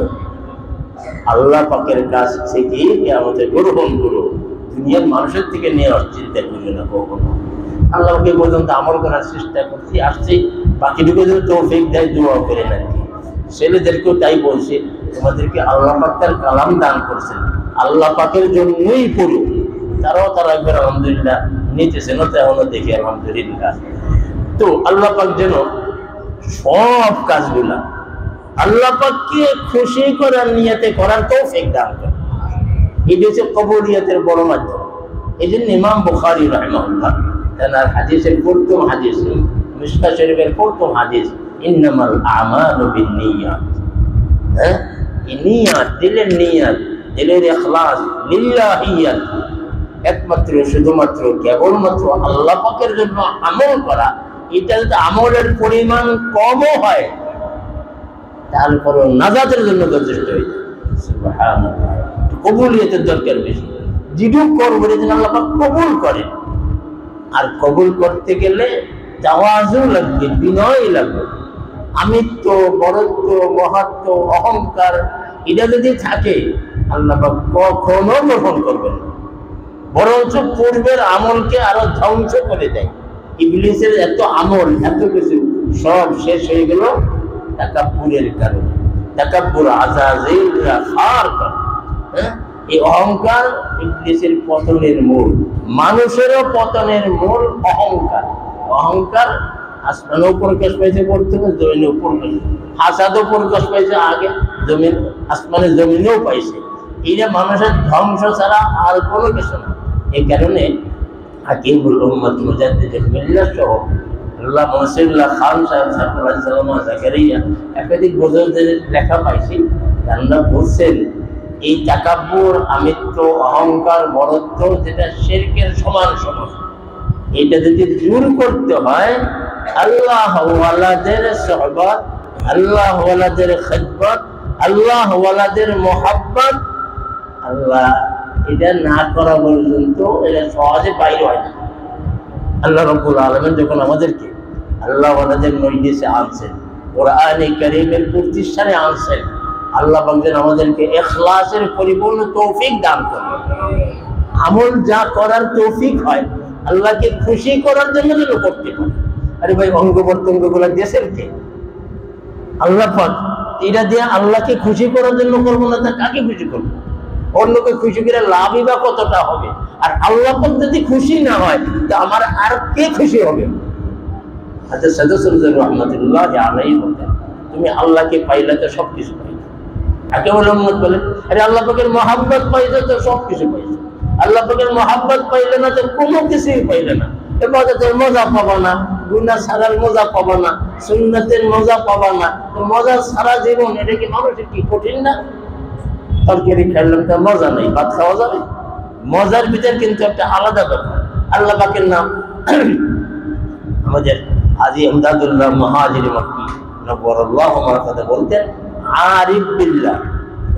আল্লাহ পাকের কাছ থেকে কিয়ামতে গ্রহণ করো, দুনিয়ার মানুষের থেকে নেওয়ার চিন্তা করিও না কখনো। আল্লাহকে পর্যন্ত আমল করার চেষ্টা করছি, আসছি, বাকিটুকু যদি তৌফিক দেয় দোয়া করে নেন। ছেলেদেরকেও তাই বলছে, তোমাদেরকে আল্লাহ পাক তার কালাম দান করছেন, আল্লাহ পাকের জন্যই পড়ো। তারা একবার আলহামদুলিল্লাহ নিতেছেন, এখনো দেখি আলহামদুলিল্লাহ। তো আল্লাহ পাক যেন সব কাজগুলা আল্লাহ পাককে খুশি করার নিয়তে করার তৌফিক দান করে। এটা হচ্ছে কবুলিয়তের বড় মাধ্যম। এই জন্য ইমাম বুখারী রাহিমাহুল্লাহ তার হাদিসের প্রথম হাদিস, মিশকাত শরীফের প্রথম হাদিস, ইন্নামাল আমালু বিন্নিয়াত। হ্যাঁ, নিয়াত, দিলের নিয়াত, দিলের ইখলাস, লিল্লাহিয়াত, একমাত্র শুধুমাত্র কেবলমাত্র আল্লাহ পাকের জন্য আমল করা। এটা যদি আমলের পরিমাণ কমও হয় তারপরও নাজাতের জন্য যথেষ্ট হয়ে যায়। সুবহানাল্লাহ। কবুলিয়তের দরকার বেশি। যেটুক করবো যেন আল্লাহ পাক কবুল করেন। আর কবুল করতে গেলে তাওয়াজু লাগবে, বিনয় লাগবে। আমিত্ব, বরত্ব, মহাত্ম, অহংকার এটা যদি থাকে আল্লাহ পাক কখনো গ্রহণ করবেন না, বরঞ্চ পূর্বের আমলকে আরো ধ্বংস করে দেয়। ইবলিসের এত আমল, এত কিছু সব শেষ হয়ে গেল তাকাব্বুরের কারণে। তাকাব্বুর আযাযিল খার করে। হ্যাঁ, এই অহংকার ইবলিসের পতনের মূল। মানুষেরও পতনের মূল অহংকার। অহংকার আসমানেও প্রকাশ পাইছে, বর্তমানে জমিনেও প্রকাশ, হাসাদও প্রকাশ পাইছে, আগে জমিন আসমানে জমিনেও পাইছে। এটা মানুষের ধ্বংস ছাড়া আর কোনো কিছু না। এই কারণে হাকিমুল উম্মত মুজাদ্দিদ মিল্লাহ সহ আল্লাহ মনসুরুল্লাহ খান সাহেব সালামা জাকারিয়া একাধিক গজলদের লেখা পাইছি। তারা বলছেন এই তাকাব্বুর, আমিত্ব, অহংকার, বরত্ব যেটা শিরকের সমান সমান, এটা যদি দূর করতে হয় আল্লাহ ওয়ালাদের সোহবত, আল্লাহ ওয়ালাদের খিদমত, আল্লাহ ওয়ালাদের মোহাব্বত, আল্লাহ এটা না করা পর্যন্ত এটা সহজে বাইরে হয় না। আল্লাহ রাব্বুল আলামিন যখন আমাদেরকে আল্লাহ ওয়ালাদের মজলিসে আনছেন, কোরআনে কারীমের প্রতিষ্ঠানে আনছেন, আল্লাহ পাক আমাদেরকে ইখলাসের পরিপূর্ণ তৌফিক দান করেন। আমল যা করার তৌফিক হয় আল্লাহকে খুশি করার জন্য যেন করতে পারে। আরে ভাই, অঙ্গ প্রত্যঙ্গ গুলা দেশের কে? আল্লাহ পাক। এটা দিয়ে আল্লাহকে খুশি করার জন্য করবো না, তা কাকে খুশি করবো? অন্যকে খুশি করে লাভই বা কতটা হবে? আর আল্লাহ পাক যদি খুশি না হয় তা আমার আর কে খুশি হবে? আচ্ছা, সাদসুর রহমাতুল্লাহ আলাইহি বলেন, তুমি আল্লাহকে পাইলে তো সবকিছু পাইলে। কাকে বলে উম্মত বলে? আরে আল্লাহ পাকের মহাব্বত পাইলে তো সবকিছু পাইছে। আল্লাহ পাকের মহাব্বত পাইলে না তো কোনো কিছুই পাইলে না। ইবাদতের মজা পাবা না, গুনাহ ছাড়ার মজা পাবা না, সুন্নাতের মজা পাবা না। মজা ছাড়া জীবন, এটা কি মানুষের কি কঠিন না? তরকারি খাইলাম তো মজা নেই, ভাত খাওয়া যাবে? মজার ভিতর কিন্তু একটা আলাদা ব্যাপার। আল্লাহ পাকের নাম আমাদের হাজী ইমদাদুল্লাহ মুহাজির মক্কি নববরাল্লাহু মারকাতে বলতেন আরিফ বিল্লাহ।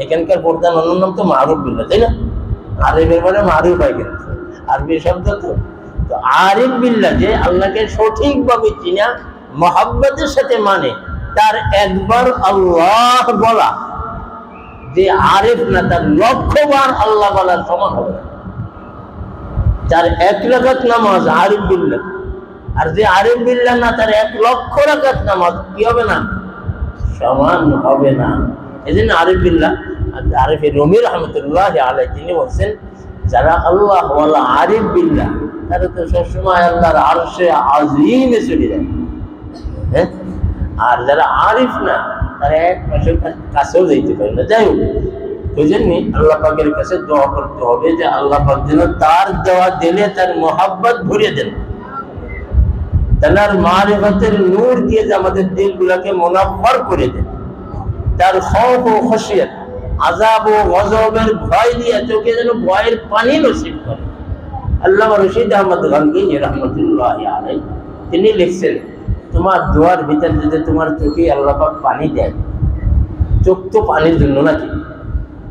এখানকার প্রধান অন্য নাম তো মারুফ বিল্লাহ, তাই না? আরিফের মানে মারুফ হয়, কিন্তু আরবি শব্দ তো। তো আরিফ বিল্লাহ, যে আল্লাহকে সঠিকভাবে চিনা, মহব্বতের সাথে মানে, তার একবার আল্লাহ বলা যে আরিফ না, তার লক্ষবার আল্লাহ বলার সমান হবে না। তার 1 রাকাত নামাজ আরিফ বিল্লাহ, আর যে আরিফ বিল্লাহ না, তার 1 লক্ষ রাকাত নামাজ কি হবে না? সমান হবে না। এই জন্য আরিফ বিল্লাহ, আরিফে রুমি রহমতুল্লাহ আলাইহি তিনি বলছেন, যারা আল্লাহ ওয়ালা আরিফ বিল্লাহ, তারা তো সবসময় আল্লাহর আরশে আজিমে চলে যায়। হ্যাঁ, আর যারা আরিফ না, তারা এক মাসের কাছেও যাইতে পারে না। যাই হোক, ওই জন্যই আল্লাহ পাকের কাছে দোয়া করতে হবে যে আল্লাহ পাক যেন তার দেওয়া দিলে তার মোহাব্বত ভরিয়ে দেন, তার মারিফতের নূর দিয়ে যে আমাদের দিলগুলোকে মুনাফফর করে দেন, তার খৌফ ও খশিয়ত, আযাব ও গজবের ভয় দিয়ে চোখে যেন ভয়ের পানি নসিব করে। আল্লামা রশিদ আহমদ গঙ্গোহী রাহমাতুল্লাহ আলাইহি তিনি লিখছেন, তোমার দোয়ার ভিতর যদি তোমার চোখে আল্লাহ পাক পানি দেয়, চোখ তো পানির জন্য নাকি,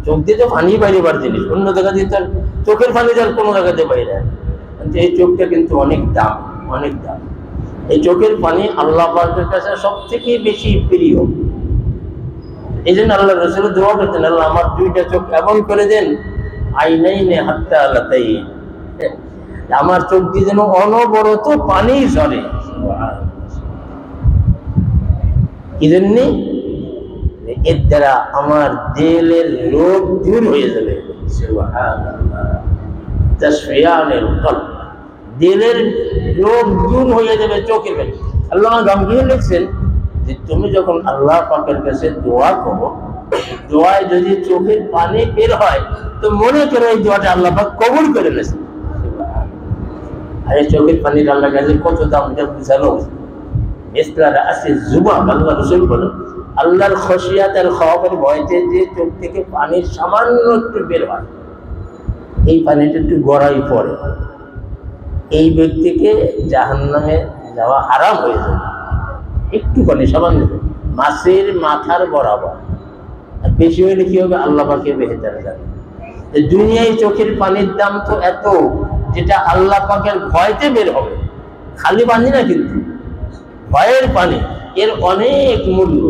চোখ দিয়ে তো পানি বাইরেবার জিনিস, অন্য জায়গা দিয়ে তার চোখের পানি যার কোনো জায়গাতে বাইরে, কিন্তু এই চোখটা কিন্তু অনেক দাম, অনেক দাম। এই চোখের পানি আল্লাহ পাকের কাছে সব থেকে বেশি প্রিয়। এই জন্য আল্লাহ রাসূল দোয়া করতেন, আল্লাহ আমার 2টা চোখ এমন করে দেন, আইনাইনে হাত্তা লাতাইন, আমার চোখ দিয়ে যেন অনবরত পানি ঝরে। কি জন্য? এর দ্বারা আমার দিলের রোগ দূর হয়ে যাবে। সুবহানাল্লাহ, তাশফিয়ানুল কলব, দিলের রোগ দূর হয়ে যাবে চোখের পানি। আল্লামা গঙ্গোহী লিখছেন যে তুমি যখন আল্লাহ পাকের কাছে দোয়া করো, দোয়ায় যদি চোখের পানি বের হয়, তো মনে করো এই দোয়াটা আল্লাহ পাক কবুল করে নিয়েছেন। আর এই চোখের পানির আল্লাহর কাছে কত দাম, এটা বুঝানো ইসলার আছে যুবা। আল্লাহ রাসূল বলেন, আল্লাহর খশিয়াত আর খওফের ভয়তে যে চোখ থেকে পানির সামান্য একটু বের হয়, এই পানিটা একটু গড়াই পড়ে, এই ব্যক্তিকে জাহান্নামে যাওয়া হারাম হয়ে যাবে। একটু পানি সামান্য, মাছের মাথার বরাবর, আর বেশি হইলে কি হবে? আল্লাহ পাকে বেহেতার জানে। দুনিয়ায় চোখের পানির দাম তো এত, যেটা আল্লাহ পাকের ভয়তে বের হবে, খালি পানি না, কিন্তু ভয়ের পানি, এর অনেক মূল্য।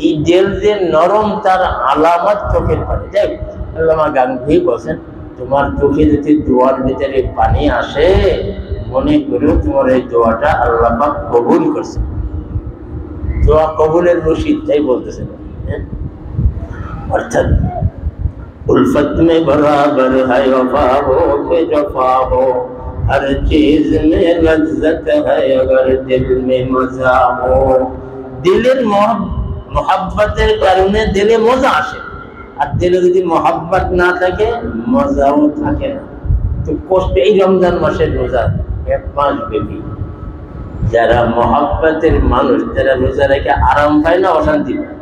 এই দিল যে নরম, তার আলামত চোখের পানি। যাই আল্লামা গঙ্গোহী বলছেন, তোমার চোখে যদি দোয়ার ভিতরে পানি আসে, মনে করো তোমার এই দোয়াটা আল্লাহ পাক কবুল করছে। দোয়া কবুলের রশিদ, তাই বলতেছেন। অর্থাৎ उल्फत में बराबर है वफा हो के जफा हो, हर चीज में लज्जत है अगर दिल में मजा हो। दिलेर मोहब्बतेर कारणे दिले मजा आसे, আর দিলে যদি মোহাব্বত না থাকে, মজাও থাকে না। তো কষ্ট এই রমজান মাসের রোজা 1 মাস ব্যাপী, যারা মোহাব্বতের মানুষ, যারা রোজা রেখে আরাম পায় না, অশান্তি পায়।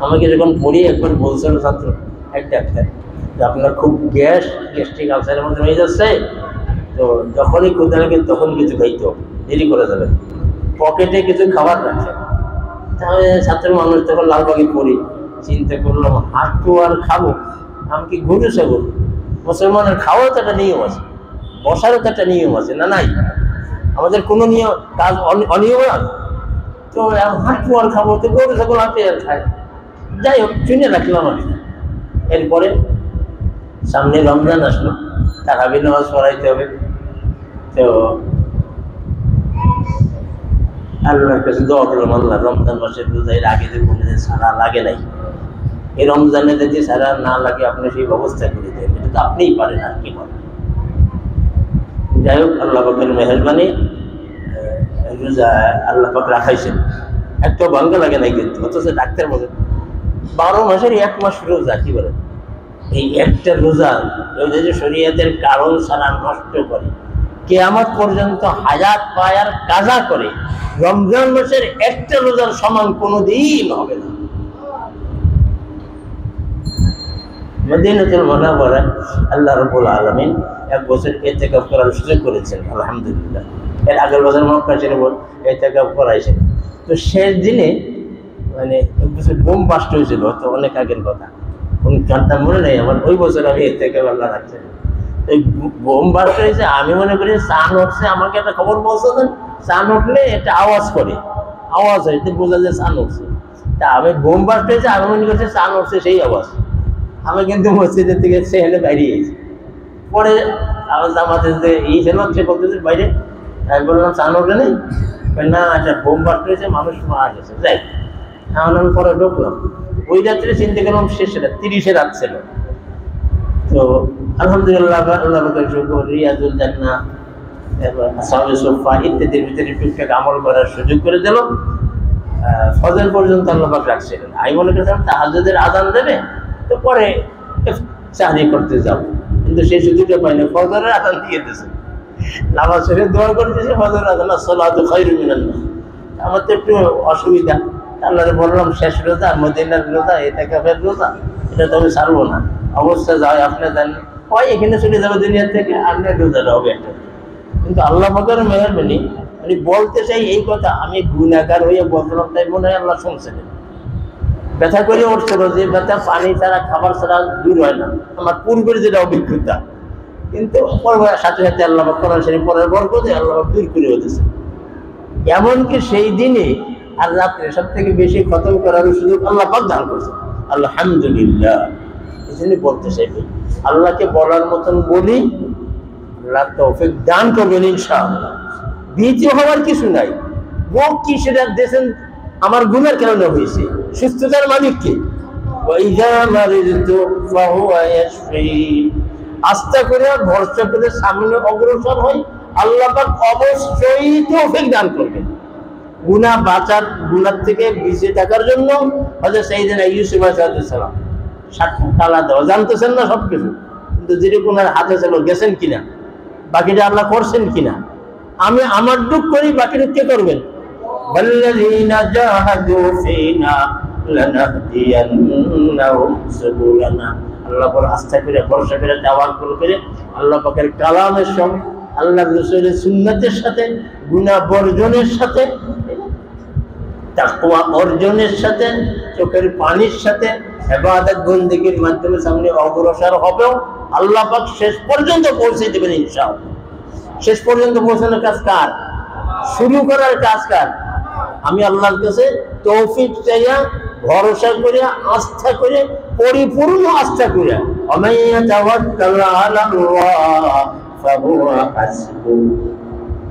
আমাকে যখন পড়ি একবার বলছিল ছাত্র, এক ডাক্তার, যে আপনার খুব গ্যাস্ট্রিক আলসারের মধ্যে হয়ে যাচ্ছে, তো যখনই ক্ষুধা লাগে তখন কিছু খাইতে হবে, দেরি করে যাবে, পকেটে কিছু খাবার রাখছে। তাহলে ছাত্র মানুষ তখন লালবাগে পড়ি, চিন্তা করলাম হাঁটু আর খাবো, আমি কি গরু ছাগল? মুসলমানের খাওয়ারও তো একটা নিয়ম আছে, বসারও তো একটা নিয়ম আছে, না নাই? আমাদের কোনো নিয়ম কাজ অনিয়ম আছে? তো হাঁটু আর খাবো, তো গরু ছাগল হাঁটে আর খায়। যাই হোক, শুনে রাখলাম আমি। এরপরে সামনে রমজান আসলো, তারাবির নামাজ পড়াইতে হবে। তো আল্লাহর কাছে দোয়া করলাম, আল্লাহ রমজান মাসের রোজার আগে যে কোনোদিন সারা লাগে নাই, এই রমজানে যদি সারা না লাগে আপনি সেই ব্যবস্থা করে দেন, এটা তো আপনিই পারেন, আর কি পারেন। যাই হোক, আল্লাহ পাকের মেহেরবানি, রোজা আল্লাহ পাক রাখাইছেন, একটাও ভাঙ্গা লাগে নাই। কিন্তু অথচ ডাক্তার বলে 12 মাসের 1 মাস রোজা, কি বলেন? এই একটা রোজা যে শরীয়তের কারণ ছাড়া নষ্ট করে, কিয়ামত পর্যন্ত হায়াত পায় আর কাজা করে, রমজান মাসের একটা রোজার সমান কোনোদিন হবে না। মদিনাতুল মুনাওয়ারা আল্লাহ রাব্বুল আলামিন 1 বছর ইতিকাফ করার সুযোগ করেছেন, আলহামদুলিল্লাহ। এর আগের বছর মক্কা শরীফে ইতিকাফ করাইছেন। তো শেষ দিনে মানে বোম বাস্ট হয়েছিল, তো অনেক আগের কথা, কোন ঘন্টা মনে নেই আমার। ওই বছর আমি ইতিকাফ আল্লাহ রাখছেন, এই বোম বাস্ট হয়েছে। আমি মনে করি চান হচ্ছে, আমাকে একটা খবর পৌঁছাতেন, চান উঠলে একটা আওয়াজ করে, আওয়াজ হয়, বোঝা যায় চান উঠছে। তা আমি ঘুম বাস পেয়েছি, আমি মনে করছি চান উঠছে সেই আওয়াজ। আমি কিন্তু মসজিদের থেকে সেখানে বেরিয়েছি। পরে আমার জামাতে যে ছিল সে বলতেছে বাইরে, আমি বললাম চান ওঠে নেই, না একটা বোম বাস পেয়েছে, মানুষ মারা গেছে। যাই এখন আমি পরে ঢুকলাম। ওই রাত্রে চিন্তা করলাম শেষ রাত, 30 রাত ছিল। তো আলহামদুলিল্লাহ, আল্লাহ শুকর, রিয়াজুল জান্নাহ, আসহাবে সুফফা ইত্যাদির ভিতরে টুকটাক আমল করার সুযোগ করে দিল। ফজর পর্যন্ত আল্লাহ পাক রাখছিলেন। আমি মনে করছিলাম তাহাজ্জুদের আযান দেবে তো পরে চাকরি করতে যাবো, কিন্তু সেই সুযোগটা পাইনি। ফজরের আযান দিয়ে দিয়েছে, নামাজ শেষে দোয়া করতেছে, ফজরের আযান, আসসালাতু খায়রুম মিনান নাওম। আমার তো একটু অসুবিধা, আল্লাহরে বললাম শেষ রোজা, মদিনার রোজা, ইতিকাফের রোজা, এটা তো আমি ছাড়বো না, অবশ্যই যাই, আপনি জানেন হয় এখানে চলে যাবে দুনিয়া থেকে, আপনার রোজাটা হবে একটা। কিন্তু আল্লাহ পাকের মেহেরবানি, আমি বলতে চাই এই কথা, আমি গুনাহগার হয়ে বললাম, তাই মনে হয় আল্লাহ শুনছিলেন। ব্যথা করে উঠছিল, যে ব্যথা পানি ছাড়া খাবার ছাড়া দূর হয় না, আমার পূর্বের যেটা অভিজ্ঞতা। কিন্তু সাথে সাথে আল্লাহ পাক কোরআন শরীফ পড়ার বরকতে আল্লাহ পাক দূর করে হতেছে। এমনকি সেই দিনে আর রাত্রে সব থেকে বেশি খতম করার সুযোগ আল্লাহ পাক দান করছে। আলহামদুলিল্লাহ। এই জন্য বলতে চাইবে, আল্লাহকে বলার মতন বলি, আল্লাহ তৌফিক দান করবেন ইনশাআল্লাহ। ভীতি হওয়ার কিছু নাই। রোগ কি সেটা দেখেন, আমার গুনার কারণে হয়েছে, সুস্থতার মালিক কে? আস্থা করে ভরসা করে সামনে অগ্রসর হয়, আল্লাহ পাক অবশ্যই তৌফিক দান করবেন। গুনাহ বাঁচার, গুনার থেকে বেঁচে থাকার জন্য হযরত সাইয়েদনা ইউসুফ আলাইহিস সালাম 60 তালা দেওয়া জানতেছেন না সবকিছু, কিন্তু যেটা গুনার হাতে ছিল গেছেন কিনা, বাকিটা আল্লাহ করছেন কিনা। আমি আমার দুঃখ করি, বাকিটা কে করবেন? ওয়াল্লাযীনা জাহাদু ফীনা লানাহদিয়ান্নাহুম সুবুলানা। আল্লাহ পর আস্থা করে, ভরসা করে, তাওয়াক্কুল করে, আল্লাহ পাকের কালামের সঙ্গে, আল্লাহর রাসূলের সুন্নাতের সাথে, গুনাহ বর্জনের সাথে, তাকওয়া অর্জনের সাথে, চোখের পানির সাথে, ইবাদত বন্দেগীর মাধ্যমে সামনে অগ্রসর হবেও আল্লাহ পাক শেষ পর্যন্ত পৌঁছে দেবেন ইনশাআল্লাহ। শেষ পর্যন্ত পৌঁছানোর কাজ কার? শুরু করার কাজ কার? আমি আল্লাহর কাছে তৌফিক চাইয়া, ভরসা করিয়া, আস্থা করে, পরিপূর্ণ আস্থা করিয়া,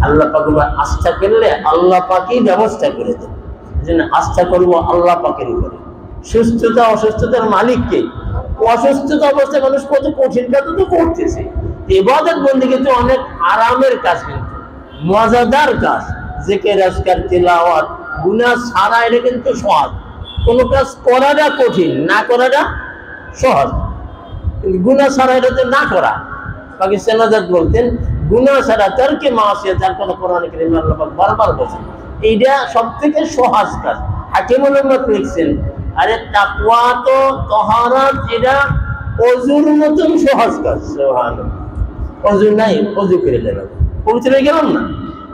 আল্লাহ পাকের আস্থা করলে আল্লাহ পাকই ব্যবস্থা করে দেন। এই জন্য আস্থা করবো আল্লাহ পাকের উপরে। সুস্থতা অসুস্থতার মালিককে। অসুস্থতা অবস্থায় মানুষ কত কঠিন কাজ তো করতেছে। ইবাদত বন্দেগী তো অনেক আরামের কাজ, কিন্তু মজাদার কাজ। জিকির, আজকার, তিলাওয়াত, গুনাহ ছাড়া এটা কিন্তু সহজ। কোনো কাজ করাটা কঠিন, না করাটা সহজ। কিন্তু গুনাহ ছাড়া এটা তো না করা। পাকিস্তান আজাদ বলতেন, গুনাহ ছাড়া তারকে মাসিয়াত, যার কথা কোরআনে কারীমে আল্লাহ পাক বারবার বলেছেন, এইটা সবথেকে সহজ কাজ। হাকিমুল উম্মত লিখছেন, আরে তাকওয়া তো তাহারাত, এটা ওযুর মতন সহজ কাজ। সুবহানাল্লাহ। ওযু নাই, ওযু করে নিলাম, পবিত্র হয়ে গেলাম না।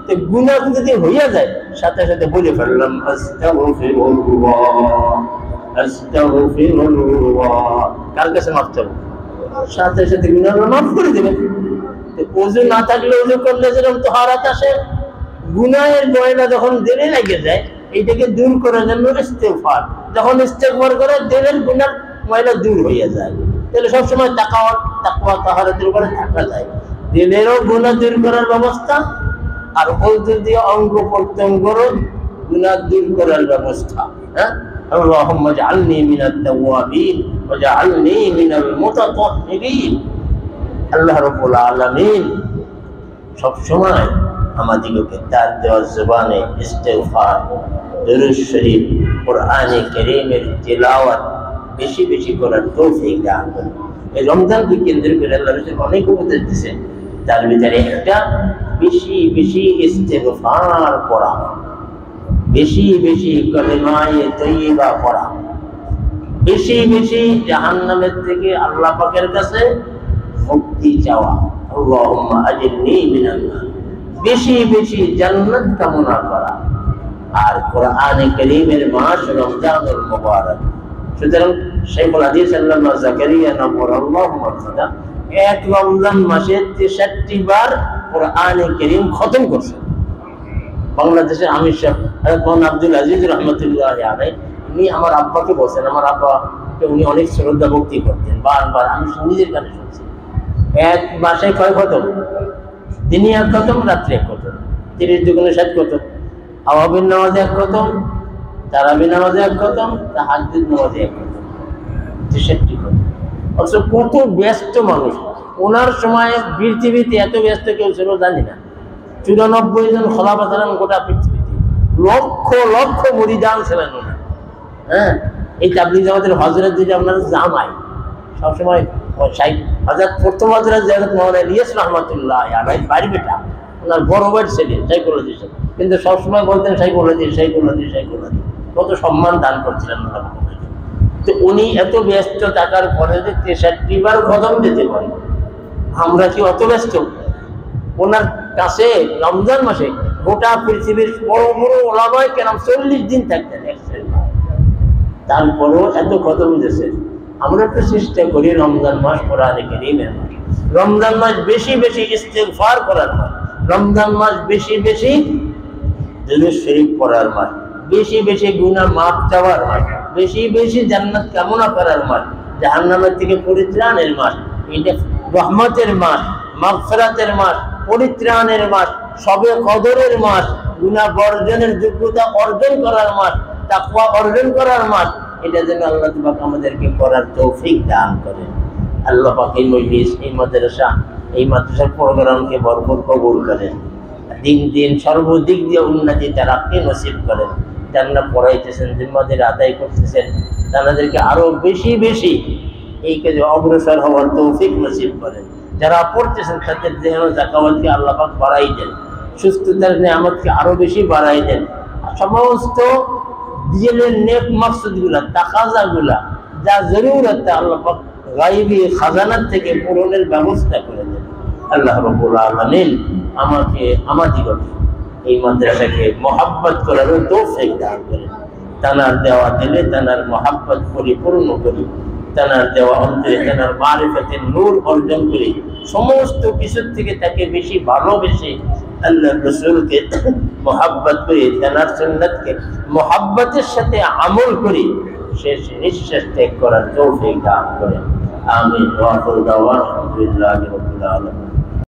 তো গুনাহ যদি হইয়া যায়, সাথে সাথে বলে ফেললাম আস্তাগফিরুল্লাহ, আস্তাগফিরুল্লাহ, কার কাছে মাফ চাবো? সাথে সাথে গুনাহ মাফ করে দেবেন। ওযু না থাকলে, ওযু করলে যেরকম তাহারাত আসে, গুনাহের ময়লা যখন দেরে লেগে যায়, এইটাকে দূর করার জন্য ইস্তেগফার, যখন ইস্তেগফার করে দিলের গুনার ময়লা দূর হয়ে যায়। তাহলে সবসময় তাকওয়া তাহারাতের উপরে থাকা যায়। দিলেরও গুনাহ দূর করার ব্যবস্থা, আর ওযু দিয়ে অঙ্গ প্রত্যঙ্গের গুনাহ দূর করার ব্যবস্থা। হ্যাঁ, আল্লাহুম্মা জাআলনি মিনাত তাওয়াবিন ওয়া জাআলনি মিনাল মুতাতাহহিরিন। আল্লাহ রাব্বুল আলামিন সব সময় আমাদিগকে তার দেওয়া জবানে ইস্তেগফার, দুরূদ শরীফ, কোরআনে কারীমের তিলাওয়াত বেশি বেশি করার তৌফিক দান করুন। এই রমজানকে কেন্দ্র করে আল্লাহ রাসূল অনেক উপদেশ দিয়েছেন, তার ভিতরে একটা বেশি বেশি ইস্তেগফার পড়া, বেশি বেশি কালিমায়ে তাইয়্যিবা পড়া, বেশি বেশি জাহান্নামের থেকে আল্লাহ পাকের কাছে মুক্তি চাওয়া। আল্লাহুম্মা আজিরনি মিনান নার, বেশি বেশি জান্নাত কামনা করা। আর কোরআনে কারীমের মাস রমজানুল মুবারক। সুতরাং শাইখুল হাদিস আল্লামা জাকারিয়া নবরুল্লাহ মারফুদা এক রমজান মাসে 63 বার কোরআনে কারীম খতম করছেন। বাংলাদেশের আমির সাহেব মৌলানা আব্দুল আজিজ রহমতুল্লাহ আলাইহি, উনি আমার আব্বাকে বলছেন, আমার আব্বাকে উনি অনেক শ্রদ্ধা ভক্তি করতেন, বারবার আমি নিজের কানে শুনছি। এক মাসে কয় খতম? দিনে এক খতম, রাত্রে এক খতম, 30 দুগুণে 60 খতম, আওয়াবিন নামাজে এক খতম, তারাবি নামাজে এক খতম, তাহাজ্জুদ নামাজে এক খতম, 63 খতম। অথচ কত ব্যস্ত মানুষ ওনার সময়। পৃথিবীতে এত ব্যস্ত কেউ ছিল জানি না। 94 জন খোলাফা ছিলেন গোটা পৃথিবীতে, লক্ষ লক্ষ মুরিদান ছিলেন উনি। হ্যাঁ, এই তাবলীগ জামাতের হযরত যদি আপনার জামাই সবসময় হযরত প্রথম হযরত হযরত মাওলানা ইলিয়াস রহমাতুল্লাহ আলাইহি বাড়ি বেটা, ওনার বড় ভাইয়ের ছেলে সাইকোলজি, কিন্তু সবসময় বলতেন সাইকোলজি সাইকোলজি সাইকোলজি, কত সম্মান দান করছিলেন ওনার। তো উনি এত ব্যস্ত থাকার পরে যে 63 বার খতম দিতে পারেন, আমরা কি অত ব্যস্ত? ওনার কাছে রমজান মাসে গোটা পৃথিবীর বড় বড় ওলামায়ে কেরাম 40 দিন থাকতেন, তারপরও এত খতম দিয়েছে। আমরা একটু চেষ্টা করি রমজান মাস কোরআনে কারীমের মাস, রমজান মাস বেশি বেশি ইস্তেগফার করার মাস, রমজান মাস বেশি বেশি দুরূদ শরীফ পড়ার মাস, বেশি বেশি গুনাহ মাফ চাওয়ার মাস, বেশি বেশি জান্নাত কামনা করার মাস, জাহান্নামের থেকে পরিত্রাণের মাস। এটা রহমতের মাস, মাগফিরাতের মাস, পরিত্রাণের মাস, সবে কদরের মাস, গুনাহ বর্জনের যোগ্যতা অর্জন করার মাস, তাকওয়া অর্জন করার মাস। এটা যেন আল্লাহ পাক আমাদেরকে করার তৌফিক দান করেন। আল্লাহ পাক এই মজলিস, এই মাদ্রাসার প্রোগ্রামকে ভরপুর কবুল করেন, দিন দিন সর্বদিক দিয়ে উন্নতি তারাক্কি নসিব করেন। যারা পড়াইতেছেন, জিম্মাদারি আদায় করতেছেন, তাদেরকে আরো বেশি বেশি এই কাজে অগ্রসর হওয়ার তৌফিক নসিব করেন। যারা পড়তেছেন তাদের যেন যাকাওয়াতকে আল্লাহ পাক বাড়াই দেন, সুস্থতার নিয়ামতকে আরো বেশি বাড়াই দেন। সমস্ত দিনের নেক মাকসুদগুলা, তাকাজাগুলা, যা জরুরত আল্লাহ পাক গায়বী খাজানাত থেকে পূরণের ব্যবস্থা করে দেন। আল্লাহ রাব্বুল আলামিন আমাদিগকে এই মাদ্রাসাকে মহব্বত করার তৌফিক দান করেন। তানার দেওয়া দিলে তানার মহব্বত পরিপূর্ণ করি, তানার দেওয়া অন্তরে তানার মারিফাতের নূর অর্জন করি, সমস্ত কিছুর থেকে তাকে বেশি ভালোবেসে আল্লাহর রাসূলকে মহব্বত করি, তানার সুন্নাতকে মহব্বতের সাথে আমল করি, শেষ নিঃশ্বাস ত্যাগ করার তৌফিক দান করেন। আমিন। ওয়া আখিরু দাওয়ানা আলহামদুলিল্লাহি রাব্বিল আলামিন।